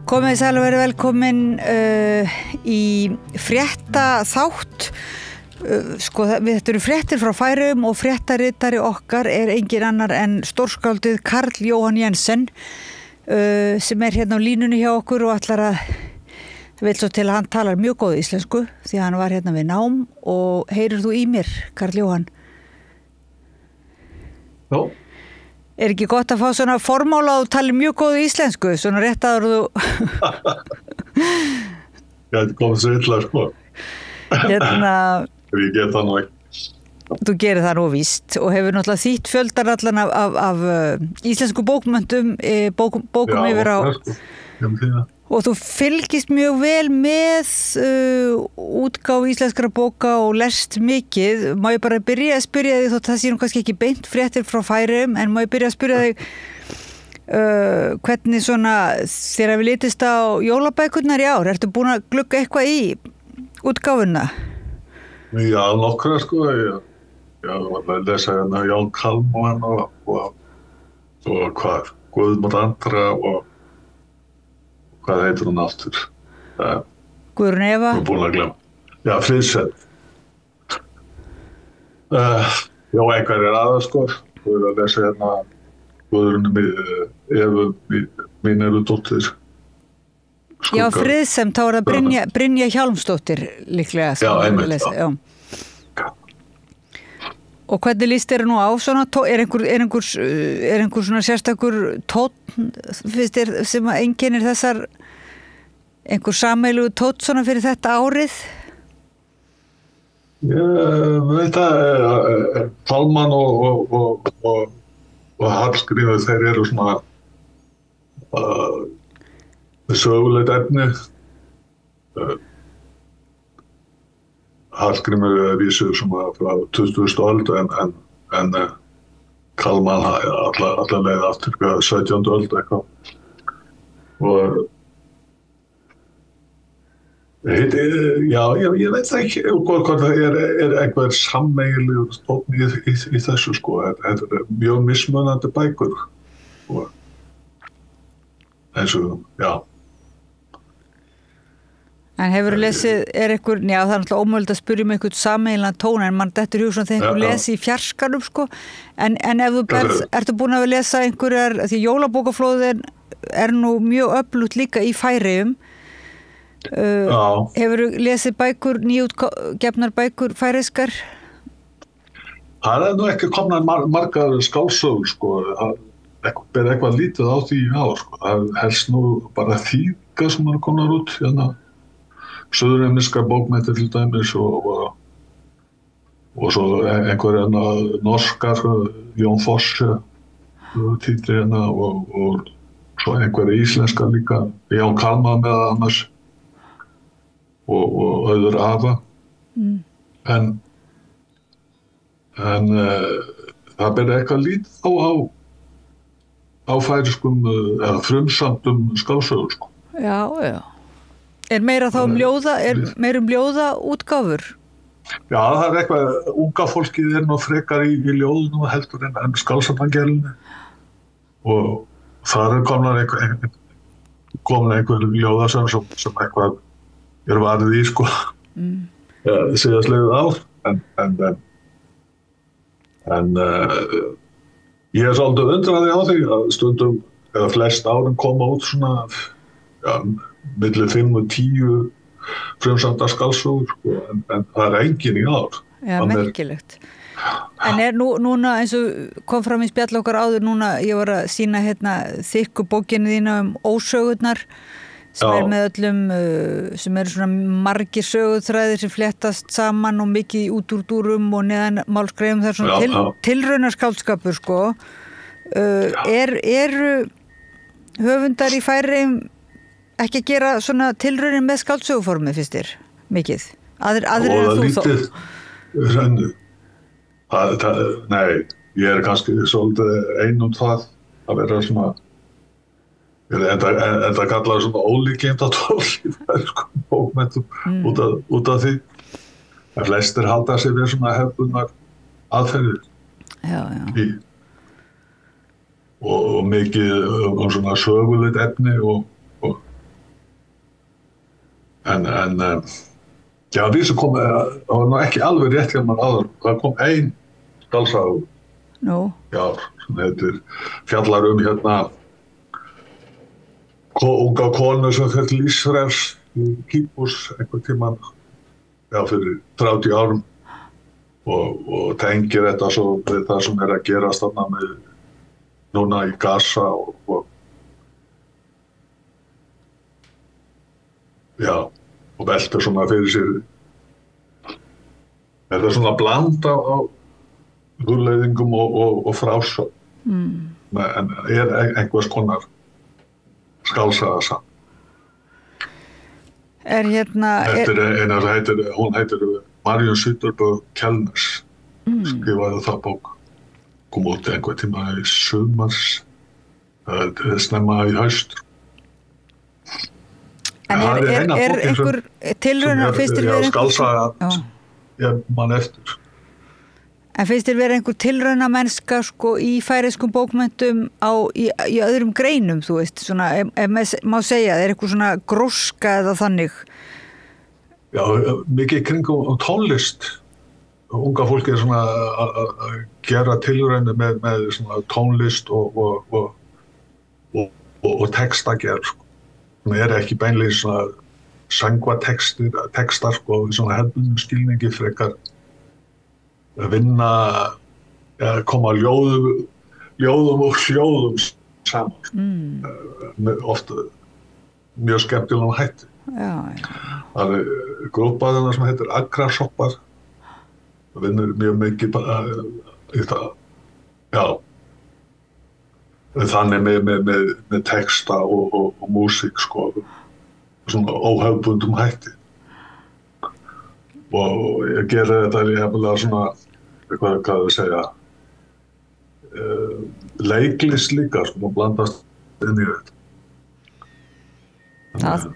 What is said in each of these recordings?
Komið sæl og verið velkomin í frétta þátt. Þetta eru fréttir frá Færeyjum og fréttaritari okkar engin annar en stórskáldið Karl Jóhann Jensen sem hérna á línunni hjá okkur og ætlar að vill svo til að hann talar mjög góð íslensku því hann var hérna við nám og heyrir þú í mér, Karl Jóhann? Já. Ekki gott að fá svona formála og tala mjög góð íslensku, svona rétt áður þú... Ég komið svo illa, sko. Hérna... Ég get það nú ekki. Þú gerir það nú víst og hefur náttúrulega þýtt fjöldan allan af íslensku bókmenntum, bókum Já, yfir á... Já, og þú fylgist mjög vel með útgáfu íslenskra bóka og lest mikið. Má ég bara byrja að spyrja þig, þótt það sé nú kannski ekki beint fréttir frá Færeyjum, en má ég byrja að spyrja þig hvernig svona þegar við litist á jólabækurnar í ár, ertu búin að glugga eitthvað í útgáfuna? Já, nokkra, sko. Já, var að lesa hérna Jón Kalman og hvað, Guðmund Andra og hvað heitir hún aftur? Guðrún Eva? Ég er búin að glemma. Já, Friðsend. Já, einhverjir aðeins, sko. Þú að lesa hérna Guðrún Evu mín eru dóttir. Já, Friðsend, þá er það Brynja Hjálmsdóttir líklega. Já, einmitt, já. Og hvernig líst þér nú á svona, er einhver svona sérstakur tónn, finnst þér, sem einkennir þessar, einhver sameiginlegur tónn svona fyrir þetta árið? Ég veit að Kalman og Hallgrímur, þeir eru svona sögulegt efni. Hallgrímur vísir svona frá 20. öld en Kalman alla leið aftur 17. öld eitthvað. Og ég veit ekki hvort það er einhver sameiginlegur tónn í þessu, sko. Þetta er mjög mismunandi bækur og eins og, já. En hefurðu lesið, já, það er náttúrulega ómögulegt að spyrja einhvern sameiginlegan tón, en mann dettur í hug svona þegar einhver lesi í fjarskanum, sko. En ef þú ertu búin að lesa einhverjar, því jólabókaflóðin nú mjög öflugt líka í Færeyjum. Hefurðu lesið bækur, nýútgefnar bækur færeyskar? Það nú ekki komnar margar skáldsögur, sko. Það ber eitthvað lítið á því í ár, sko. Það helst nú bara þýðingar sem er komnar út, hérna. Suðurheimniskar bókmenntir til dæmis og svo einhverja norskar, Jón Fosse títri hérna og svo einhverja íslenskar líka, Jón Kalman meðal annars og Auður Ava. En það ber eitthvað lítið á færiskum eða frumsamtum skáldsögur, sko. Já, já. Er meira þá meira ljóða útgáfur? Já, það er eitthvað, unga fólkið nú frekar í ljóðunum heldur en skáldsagnagerðinni. Og þar komnar einhver ljóða sem eitthvað varið í, sko. Síðastliðið ár. En ég svolítið undraði á því að stundum, eða flest árum koma út svona, milli 5 og 10 frumsamtar skáldsögur, sko, en það engin í ár. Já, merkilegt. En núna, eins og kom fram í spjall okkar áður núna, ég var að sýna hérna þykku bókinu þína ósögurnar, sem með öllum, sem eru svona margir söguþræðir sem fléttast saman og mikið út úr dúrum og neðan málsgreifum, það er svona tilraunaskáldskapur, sko. Eru höfundar í Færeyjum ekki að gera svona tilraunir með skáldsöguformi, finnst þér, mikið? Aðrir en þú þó? Nei, ég kannski svolítið einum það að vera svona, enda kallar svona ólíkindatól í færskum bókmenntum út af því. En flestir halda sig við svona hefðbundnar aðferðir. Já. Og mikið svona sögulegt efni og Já, vísu kom, það var nú ekki alveg rétt hjá maður áður, það kom ein skálsaga í ár sem heitir fjallar hérna unga konu sem fer til Ísraels í Kýpús einhvern tímann fyrir 30 árum og tengir þetta svo við það sem að gerast þarna með núna í Gaza og veltur svona fyrir sér. Þetta er svona blanda á hugleiðingum og frásögn. En einhvers konar skálsaga saman. Hún heitir Marion Süderberg Kellners. Skrifaði það bók. Kom út einhvern tíma í sumars, snemma í haust. En einhver tilraun finnst þér verið skálsaga ég man eftir. En finnst þér verið einhver tilraunamennska í færeyskum bókmenntum í öðrum greinum, þú veist, svona, má segja, er eitthvað svona gróska eða þannig? Já, mikið kringum tónlist. Unga fólki er svona að gera tilraunir með svona tónlist og textagerð, sko. Það er ekki beinlega svona söngvatextar, sko, svona hefðbundnum skilningi frekar að vinna, koma ljóðum og hljóðum saman. Oft mjög skemmtilega hætti. Það er grúpaðina sem heitir Agrasoppar. Það vinnur mjög mikið í það. Já. Þannig með texta og músík, sko, svona óhefðbundum hætti. Og ég geri þetta jafnvel svona, hvað við segja, leiklist líka, sko, blandast inn í þetta.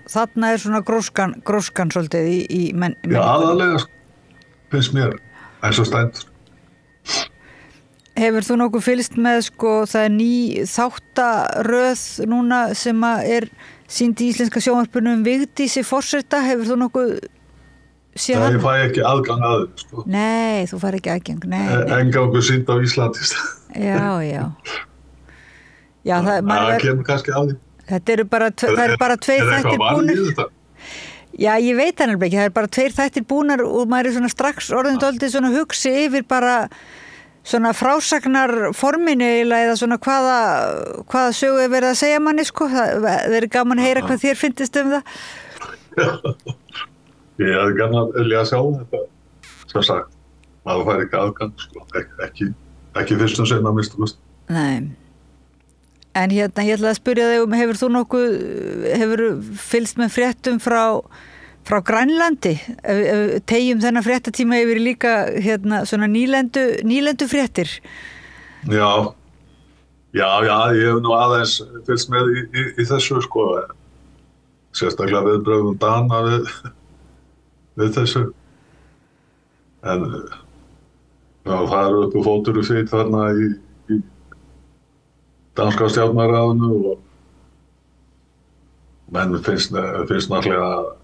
Þarna er svona gróskan svolítið í menningu. Já, aðalega, finnst mér, eins og stendur. Hefur þú nokkuð fylgst með, sko, það er ný þáttaröð núna sem er sýnd í íslenska sjónvarpinu Vigdísi forseta, hefur þú nokkuð séð hann? Ég fæ ekki aðgang að þau, sko. Nei, þú fær ekki aðgang, nei. Engangur sýnd á Íslandi. Já, það kemur kannski að því. Það eru bara tveir þættir búnir. Já, ég veit það nefnilega ekki, það eru bara tveir þættir búnar og maður er svona strax orðin dálítið svona hugsi yfir bara svona frásagnar forminu eða svona hvaða sögu er verið að segja manni, sko. Það er gaman að heyra hvað þér finnst það. Ég hefði gaman að vilja sjá þetta, sem sagt, maður fær ekki aðgang, sko, ekki fyrstum sinn að mista kost. Nei. En ég ætla að spyrja þig hefur þú hefur fylgst með fréttum frá Grænlandi? Tegjum þennan fréttatíma yfir líka svona nýlendu fréttir. Já, ég hef nú aðeins fylgst með í þessu, sko, sérstaklega viðbrögðum Dana við þessu. En það eru uppi fótur og fyrir þarna í danska stjórnarráðinu og menn finnst náttúrulega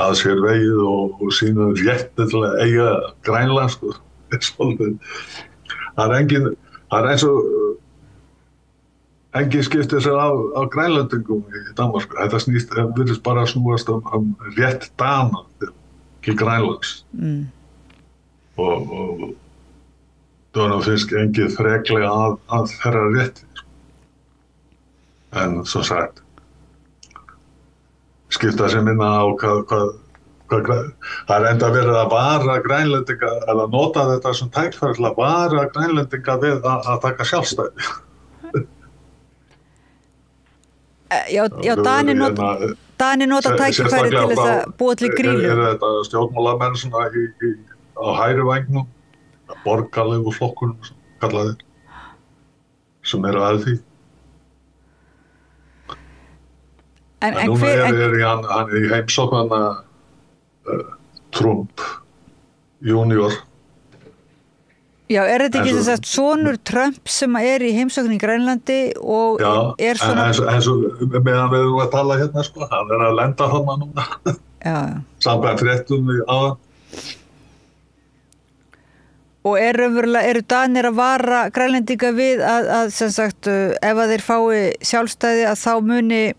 að sér vegið og sína rétti til að eiga Grænland, sko. Það er eins og engin skiptir sér á grænlendingum í Danmörku. Þetta virðist bara snúast rétt Dana til Grænlands. Og það finnst engin freklega að þeirra rétti. En svo sagt, skipta sér minna á hvað það er enda verið að vara Grænlendinga, eða nota þetta sem tækifæri til að vara Grænlendinga við að taka sjálfstæði. Já, Dani nota tækifæri til þess að búa til grílu. Er þetta stjórnmálamenn svona á hægri vængnum, borgarlegu flokkunum, kallaði, sem eru að því. En núna er hann í heimsókn Trump junior. Já, er þetta ekki þess að sonur Trump sem er í heimsókn í Grænlandi og já, er svona... eins og meðan við erum að tala hérna, sko, hann er að lenda þarna núna. samkvæmt fréttum áðan. Og eru Danir að vara Grænlendinga við að sem sagt, ef að þeir fái sjálfstæði að þá muni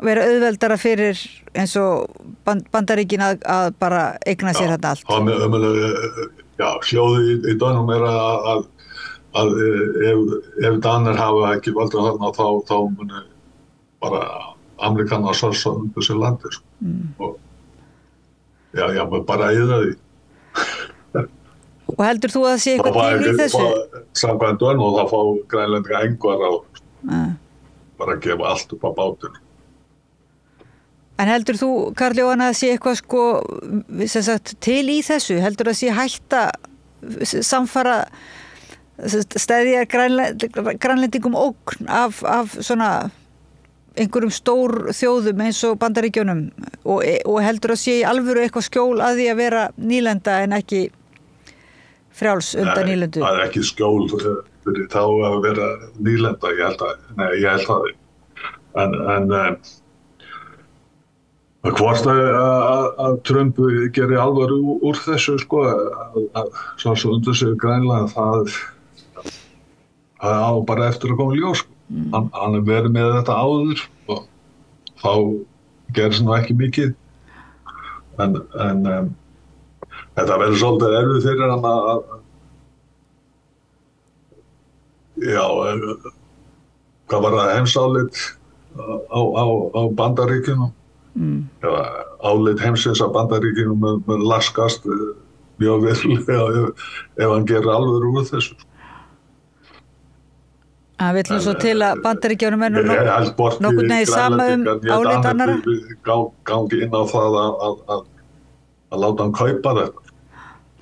vera auðveldara fyrir eins og Bandaríkin að bara eigna sér þetta allt? Já, hljóði í Danum að ef Danir hafa ekki valdur þarna þá muni bara Amerikanar svolsa undir sér landi. Og já, bara eða því. Og heldur þú að það sé eitthvað til í þessu? Samkvæmt Dönum og þá fá Grænlendinga engar á bara að gefa allt upp á bátinn. En heldur þú, Karl Jóhann, að það sé eitthvað sko, sem sagt, til í þessu? Heldur það sé hætta samfara steðja Grænlendingum ógn af svona einhverjum stór þjóðum eins og Bandaríkjunum og heldur það sé í alvöru eitthvað skjól að því að vera nýlenda en ekki frjáls undan nýlendu? Það ekki skjól fyrir þá að vera nýlenda, ég held að en hvort að Trump geri alvöru úr þessu sko, svo undir sig Grænland, það á bara eftir að koma í ljós. Hann verið með þetta áður og þá gerist nú ekki mikið en þetta verður svolítið erfið fyrir hann að já, hvað var það heimsálit á Bandaríkjunum? Álit heimsins að Bandaríkjunum mun laskast mjög vel ef hann gerir alveg úr þessu. Það vill svo til að Bandaríkjunum nokkurn veginn sama álit annarra? Gangi inn á það að láta hann kaupa þetta.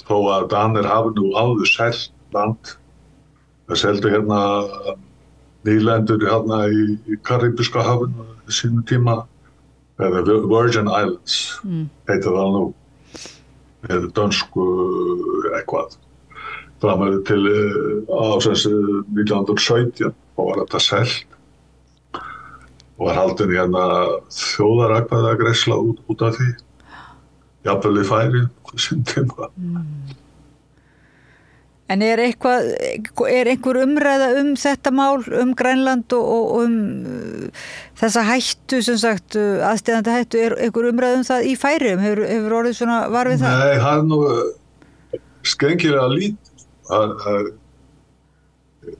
Þó að Danir hafi nú áður selt land. Það seldu hérna nýlendur hérna í Karibíska hafinu í sínu tíma, eða Virgin Islands, heitir það nú, eða dönsku eitthvað. Fram til ásins 1917 og var þetta selt og var haldin hérna þjóðaratkvæðagreiðsla út af því. Jafnvel í Færeyjum á sínum tíma. En er einhver umræða þetta mál, Grænland og þessa hættu, sem sagt, aðsteðandi hættu, er einhver umræða það í Færeyjum? Hefur orðið svona var við það? Nei, það nú skengilega lítið.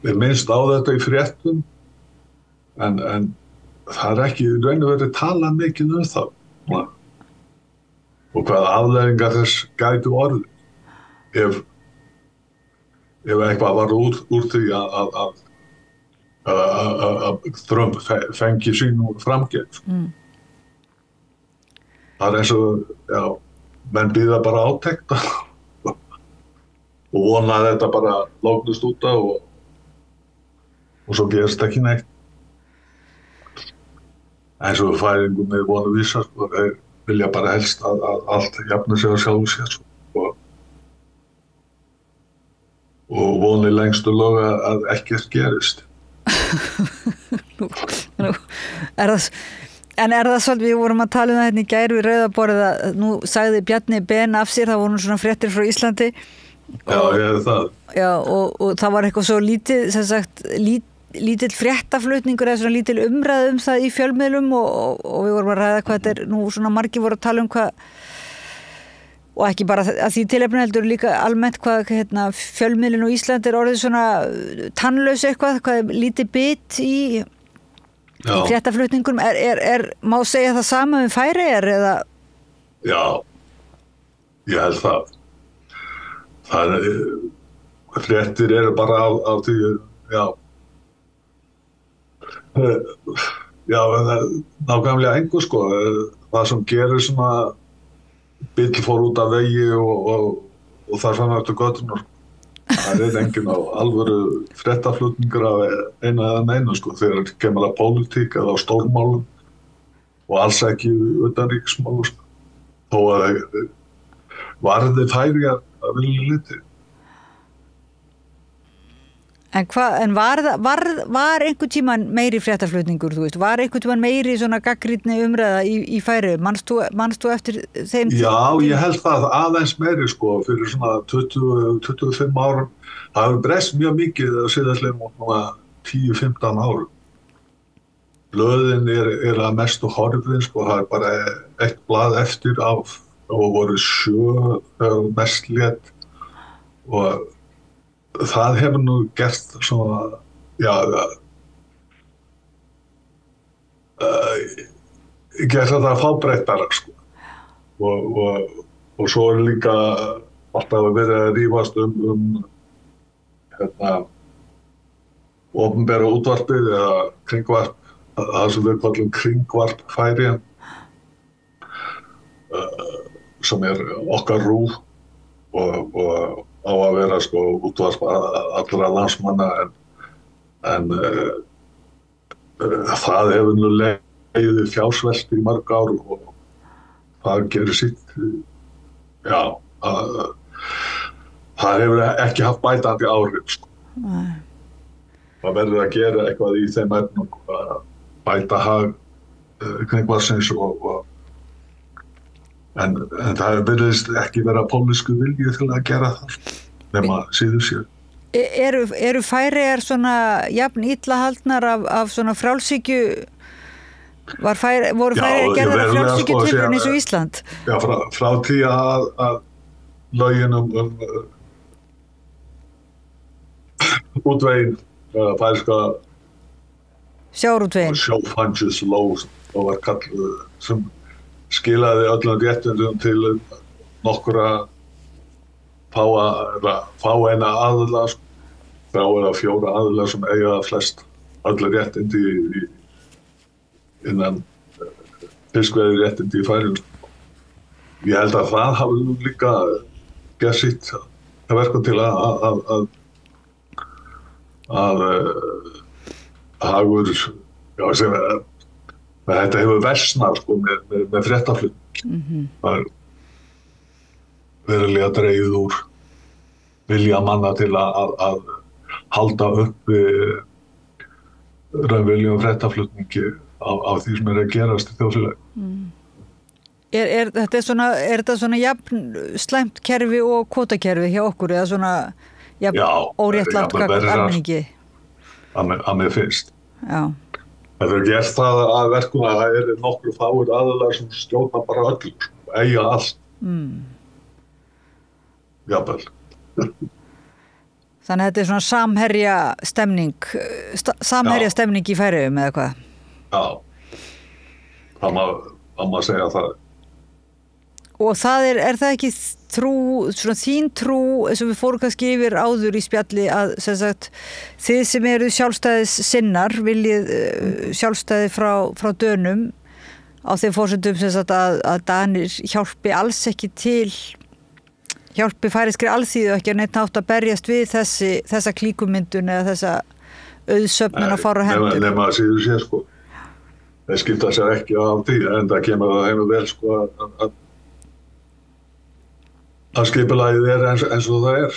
Við minnst á þetta í fréttum, en það ekki raun og verið talað mikið það. Og hvaða afleiðingar þess gætu orðið ef eitthvað var úr því að Trump fengi sínu framgengd. Það eins og, já, menn bíða bara átekta og vona að þetta bara lóknist út af og svo gerist ekki neitt. Eins og Færeyingum með vonu vísar, þeir vilja bara helst að allt jafni sig á sjálfu sér og voni lengstu log að ekkert gerist. En er það svolítið, við vorum að tala um það hérna í gær við Rauða borðið að nú sagði Bjarni Ben af sér, það voru svona fréttir frá Íslandi. Já, ég hef það. Já, og það var eitthvað svo lítið, sem sagt, lítill fréttaflutningur eða svona lítil umræða það í fjölmiðlum og við vorum að ræða hvað þetta er, nú svona margir voru að tala um hvað, og ekki bara að því tilefni heldur líka almennt hvað fjölmiðlun og Ísland er orðið svona tannlaus eitthvað, hvað er lítið bit í fréttaflutningurum. Má segja það sama um Færeyjar eða? Já, ég held það. Fréttir eru bara af því, nákvæmlega engu sko. Það sem gerir svona bíll fór út af vegi og þar fann eftir götunar. Það er enginn á alvöru fréttaflutningur af eina eða neina sko, þegar kemur að pólitík eða á stórmálum og alls ekki utanríkismálum sko. Þó að varði Færeyjar að vilja liti. En var einhvern tímann meiri fréttaflutningur, þú veist? Var einhvern tímann meiri svona gagnrýni umræða í Færeyjum? Manst þú eftir þeim? Já, ég held það aðeins meiri sko, fyrir svona 20-25 árum. Það hefur breyst mjög mikið að síðastlega 10-15 árum. Blöðin er að mestu horfin, sko, það bara eitt blað eftir af og voru 7 mest lét og það hefur nú gert svona, gert þetta fábreyttara sko. Og svo líka alltaf verið að rífast opinbera útvarpið eða kringvarp, það sem við kallum kringvarp Færeyja, sem okkar RÚV og á að vera sko útvarp allra landsmanna en það hefur nú leiðið fjársvelt í mörg ár og það gerir sitt, það hefur ekki haft bætandi áhrif sko. Það verður að gera eitthvað í þeim efnum að bæta hag kringvarpsins en það virðist ekki vera pólitísku vilji til að gera það nema síður sér. Eru Færeyjar svona jafn illa haldnar af svona frjálshyggju? Voru Færeyjar gerðar af frjálshyggju tilraun eins og Ísland? Já, frá því að lögin útvegin færeyska sjávarútvegin sjófangislóð og var kalluð sem skilaði öllum réttindum til nokkura fáeina aðila, 3 eða 4 aðila sem eiga flest öll réttindi innan fiskveiði réttindi í Færeyjum. Ég held að það hafi líka gert sitt verkum til að hagur, sem þetta hefur versnað sko, með fréttaflutning. Það verulega dregið úr vilja manna til að halda uppi raunverulegum fréttaflutningi af því sem að gerast í þjóðfélagi. Er þetta svona jafn slæmt kerfi og kvótakerfi hjá okkur eða svona jafn óréttlátt gagnvart almenningi? Að mér finnst. Já. Það er gert það að verkum að það eru nokkru fáir aðilar sem stjórna bara öllu, eiga allt. Jafnvel. Þannig að þetta er svona samherja stemning í Færeyjum eða hvað? Já, það má segja það. Og það er það ekki svona þín trú, eins og við fórum kannski yfir áður í spjalli að sem sagt, þið sem eru sjálfstæðis sinnar, viljið sjálfstæði frá Dönum á þeim forsendum sem sagt að Danir hjálpi alls ekki hjálpi færeyskri alþýðu ekki að neitt nátt að berjast við þessa klíkumyndun eða þessa auðsöfnun að fara á hendur. Nema að síður sér sko. Þeir skipta sér ekki af því en það kemur það heim vel sko að skipulagið er eins og það er.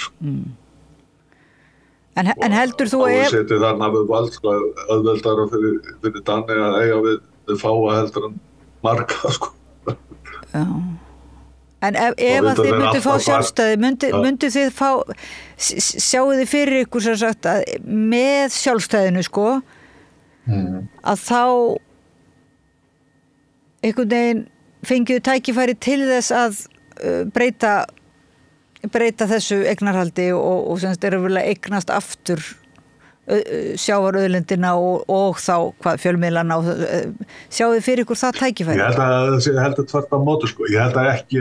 En heldur þú að og setið þarna við vald sko, auðveldara fyrir Dani að eiga við fáa heldur en marga sko. Já. En ef að þið myndu fá sjálfstæði, myndu þið sjáu þið fyrir ykkur sem sagt að með sjálfstæðinu sko, að þá einhvern veginn fengiðu tækifæri til þess að breyta þessu eignarhaldi og sem sagt eru vel að eignast aftur sjávarauðlindina og þá fjölmiðlana sjáu þið fyrir ykkur það tækifæri? Ég held að tvert á móti sko. Ég held að ekki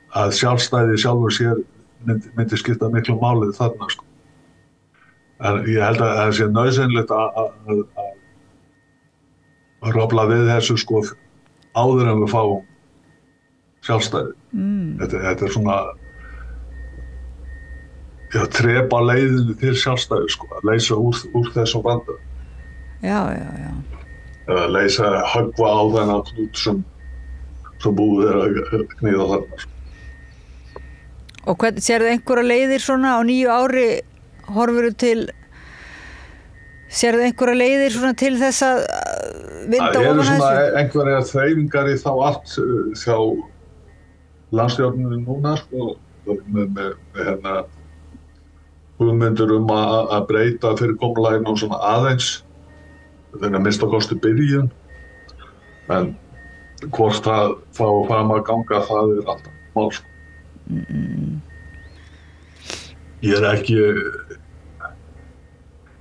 að sjálfstæði sjálfur sér myndi skipta miklu málið þarna sko. En ég held að það sé nauðsynlegt að rofla við þessu sko áður en við fáum sjálfstæði. Þetta er svona trepa leiðinu til sjálfstæði sko, að leysa úr þessum vanda. Já. Eða leysa höggva á þennan knút sem búið er að knýða þarna. Og sérðu einhverja leiðir svona á nýju ári horfirðu til sérðu einhverja leiðir svona til þess að vinda ofan Það þessu? eru svona einhverjar þreifingar í þá átt hjá landsstjórninni núna sko, með hérna hugmyndir að breyta fyrirkomulaginu og svona aðeins þannig að minnsta kosti byrjun en hvort það þá fram að ganga það alltaf mál sko. Ég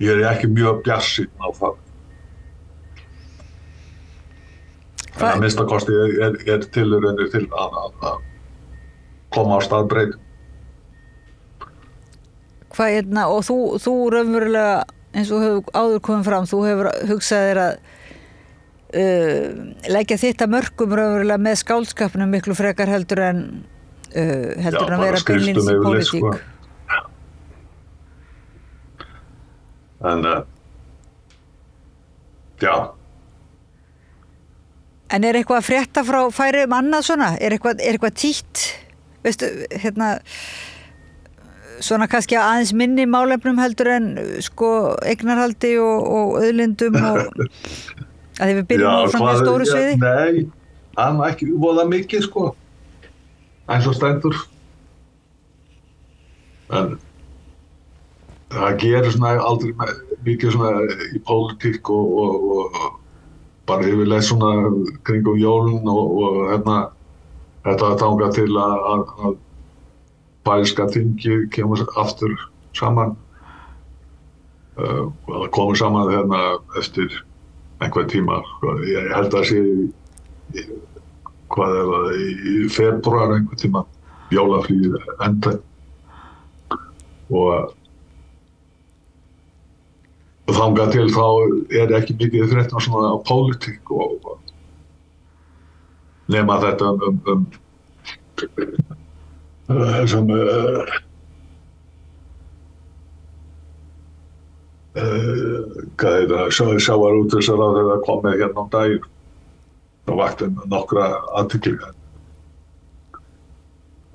er ekki mjög bjartsýnn á það. En að minnsta kosti er tilraunir til að koma á stað breytum. Hvað og þú raunverulega, eins og hefur áður komið fram, þú hefur hugsað þér að leggja þitt að mörkum raunverulega með skáldskapnum miklu frekar heldur en að vera beinlínis í pólitík. Sko. En já. En er eitthvað að frétta frá Færeyjum annað svona? Er eitthvað títt? Veistu, svona kannski aðeins minni málefnum heldur en sko eignarhaldi og auðlindum og að við byrjum á svona stóru sviði? Nei, hann ekki voða mikið sko. Eins og stendur. En það gerir svona aldrei mikið svona í pólitík og bara yfirleitt svona kringum jólin og þetta þangað til að færeyska þingið kemur aftur saman og það komur saman eftir einhvern tíma. Ég held að sé í febrúar einhvern tíma jólafríð enda og þangað til þá er ekki mikið fréttum svona á pólitík og nema þetta sem hvað heitir það, sjávarútvegsráðherra komið hérna daginn og vakti nokkra athygli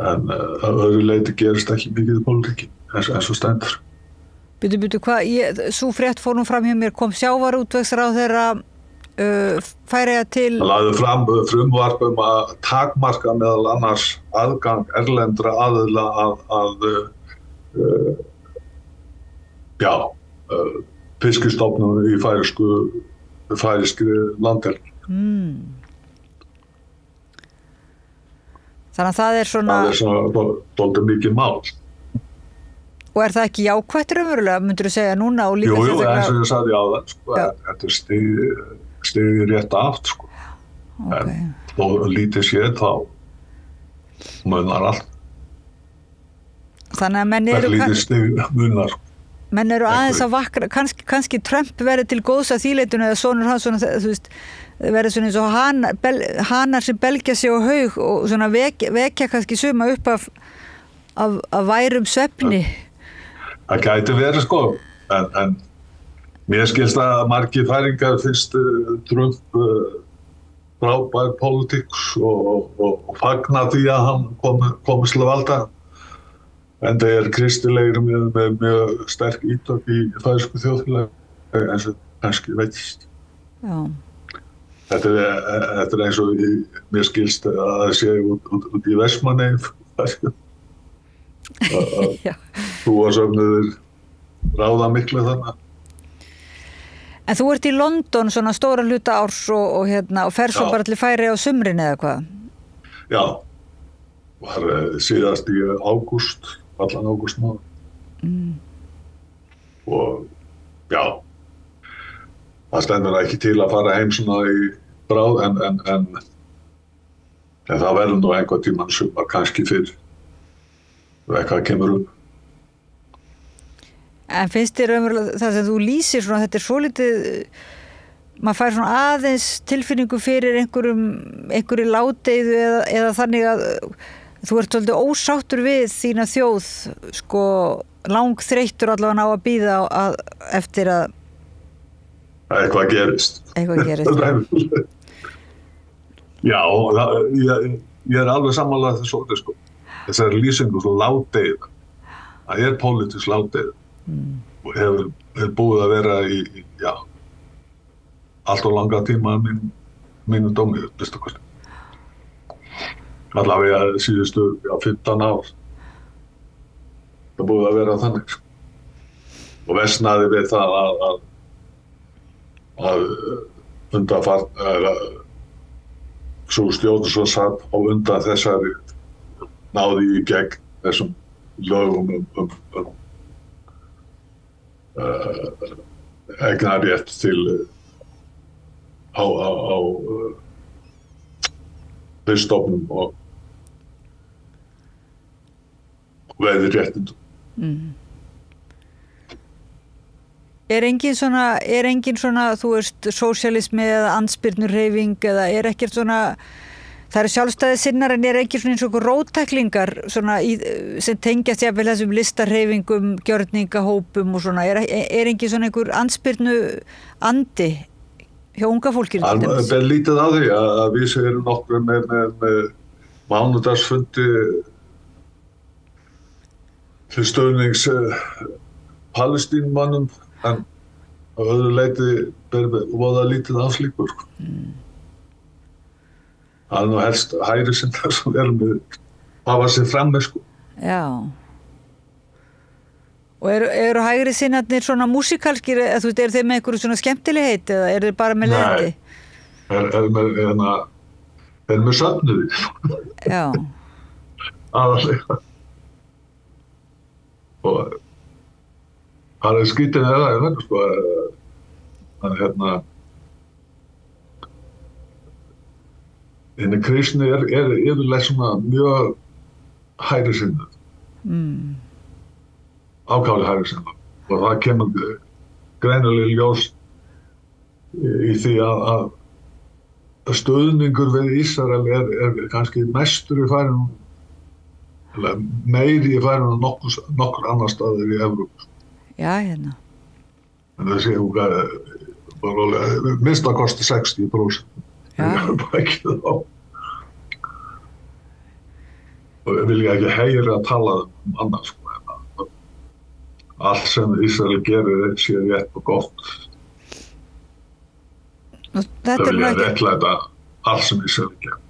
en að öðru leyti gerist ekki mikið í pólitík eins og stendur. Bíddu, sú frétt fór nú fram hjá mér, kom sjávarútvegsráðherra Færeyja til... Það lagði fram frumvarp að takmarka meðal annars aðgang erlendra aðila að fiskistofnum í færeyskri landhelgi. Þannig að það er svona dálítið mikið mál. Og er það ekki jákvætt raunverulega, myndirðu segja núna og líka Jú, eins og ég sagði áðan, sko, þetta er stigið í rétta átt, sko. Okay. En þó lítið séð þá munar allt. Þannig að menn eru lítið stig munar. Menn eru aðeins að vakna, kannski Trump verið til góðs að þýleitinu eða sonur hans svona, þú veist, verið svona eins og hanar sem belgja sig á haug og svona vekja kannski suma upp af værum svefni. Það gæti verið sko, en mér skilst að margir færingar finnst Trump frábær pólitíks og fagna því að hann komist til valda. En það er kristilegir með mjög sterk ítök í færeysku þjóðfélagi eins og kannski veitist. Já. Þetta er eins og mér skilst að það sé út í Vestmannaeyjum. Trúarsöfnuðir ráða miklu þannig. En þú ert í London svona stóra hluta árs og fer svo bara til Færeyja á sumrin eða hvað? Já, var síðast í ágúst, allan ágúst mánuð. Og já, það stendur ekki til að fara heim svona í bráð en það verður nú einhvern tímann sumar kannski fyrr. Eitthvað kemur upp. En finnst þér raunverulega það sem þú lýsir svona, þetta er svolítið, maður fær svona aðeins tilfinningu fyrir einhverju ládeyðu eða þannig að þú ert svolítið ósáttur við þína þjóð, sko, langþreyttur allavega á að bíða eftir að eitthvað gerist. Já, ég er alveg sammála þessu orði, sko. Þessari lýsingu svo ládeyða. Það er pólitísk ládeyða. og er búið að vera í allt og langa tíma mínu dómi, minnsta kosti. Allavega síðustu 15 ár. Það búið að vera þannig. Og versnaði við það að svo stjórn svo satt á undan þessari náði í gegn þessum lögum eignarrétt til á viststofnum og veiðiréttindum. Er engin svona, þú veist, sósíalismi eða andspyrnuhreyfing eða er ekkert svona, það eru sjálfstæði sinnar en er ekki svona eins og róttæklingar svona sem tengjast jafnvel þessum listarhreyfingum, gjörningahópum og svona, er engin svona einhver andspyrnu andi hjá unga fólkinu til dæmis? Það er lítið á því að við erum nokkur með mánudagsfundi til stöðnings Palestínumannum en á öðru leyti voða lítið af slíkur. Það er nú helst hægri sinnar sem hafa sér frammi, sko. Já. Og eru hægri sinnarnir svona músikalskir, eða þú veist, eru þeir með einhverju svona skemmtilegheit eða eru þeir bara með leiðindi? Nei, er með söfnuði. Já. Aðalega. Og það er skítið það, sko, henni kristni er yfirleitt svona mjög hægrisinnuð. Ákaflega hægrisinnuð. Og það kemur greinilega ljós í því að stuðningur við Ísrael er kannski mestur í færinu, eller meiri í færinu en nokkur annar staðir í Evrópu. Já, hérna. En það séu bara minnst að kosti 60%. Það er bara ekki þá. Og vil ég ekki heyra að tala annars, sko. Allt sem Ísrael gerir sé rétt og gott. Það vil ég réttlæta allt sem Ísrael gerir.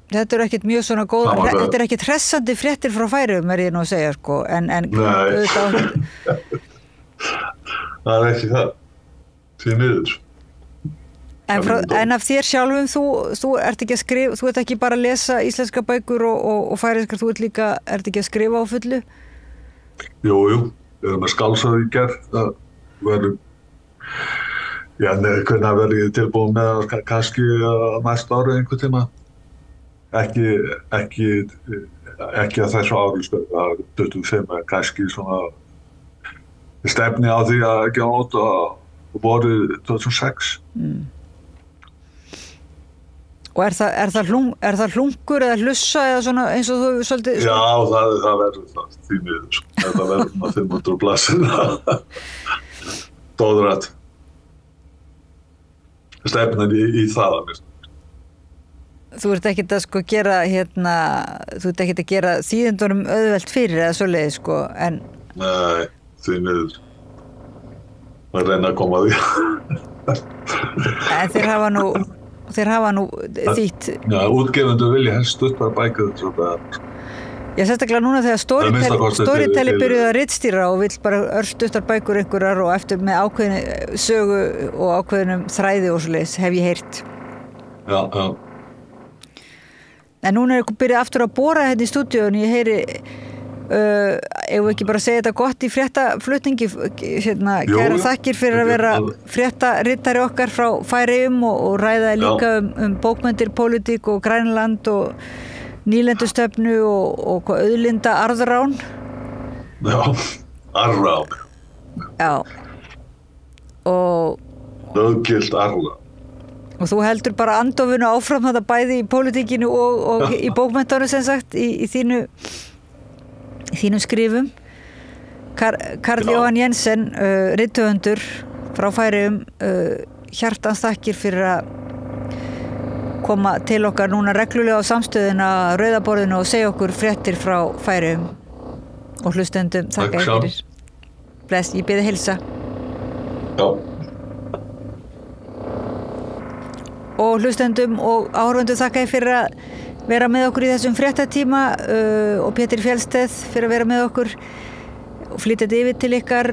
Þetta ekkert mjög svona góð, þetta er ekkert hressandi fréttir frá Færeyjum, ég nú að segja, sko, en Nei, það er ekki það, því miður. En af þér sjálfum, þú ert ekki að skrifa, þú ert ekki bara að lesa íslenska bækur og færeyskar, þú ert ekki að skrifa á fullu? Jú, ég er með skáldsögu í gerð, það verður, hvernig verður ég tilbúin með kannski næsta ári einhvern tíma. Ekki að þessu ári, það 25 kannski svona stefni á því að gefa út á vorið 2006. Og er það hlunkur eða hlussa eða svona eins og þú svolítið? Já, það verður það, því miður. Þetta verður 500 blaðsíðna. Dóðrætt. Stefnir í það að mista. Þú ert ekkert að sko gera þú ert ekkert að gera þýðendunum auðvelt fyrir eða svoleiðis, sko, en... Nei, því miður. Það reyna að koma að því. En þeir hafa nú þýtt... Já, útgefendur vilja helst stuttar bækur þetta. Já, sérstaklega núna þegar Storytel byrjuð að ritstýra og vill bara örstuttar bækur einhverjar og eftir með ákveðinu sögu og ákveðinum þræði og svoleiðis, hef ég heyrt. Já. En núna er byrjað aftur að bora hérna í stúdíónu, ég heyri, ef við ekki bara segja þetta gott í fréttaflutningi, kærar þakkir fyrir að vera fréttarittari okkar frá Færeyjum og ræðaði líka bókmenntir, pólitík og Grænland og nýlendustefnu og auðlinda arðrán. Já, arðrán. Já. Og... Löggilt arðrán. Og þú heldur bara andofinu áfram þetta bæði í pólitíkinu og í bókmenntunum sem sagt, í þínum skrifum. Karl Jóhann Jensen, rithöfundur frá Færeyjum, hjartans þakkir fyrir að koma til okkar núna reglulega á samstöðuna Rauða borðinu og segja okkur fréttir frá Færeyjum og hlustendum. Þakka fyrir. Bless, ég bið heilsa. Já. Og hlustendum og áhorfendum þakka ég fyrir að vera með okkur í þessum fréttatíma og Pétur Fjellsteð fyrir að vera með okkur og flytja þetta yfir til ykkar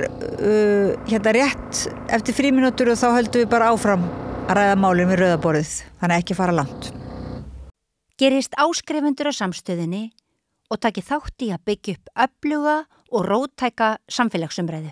hérna rétt eftir frímínútur og þá höldum við bara áfram að ræða málin við rauðaborðið, þannig ekki fara langt. Gerist áskrifendur á Samstöðinni og taki þátt í að byggja upp öfluga og róttæka samfélagsumræðu.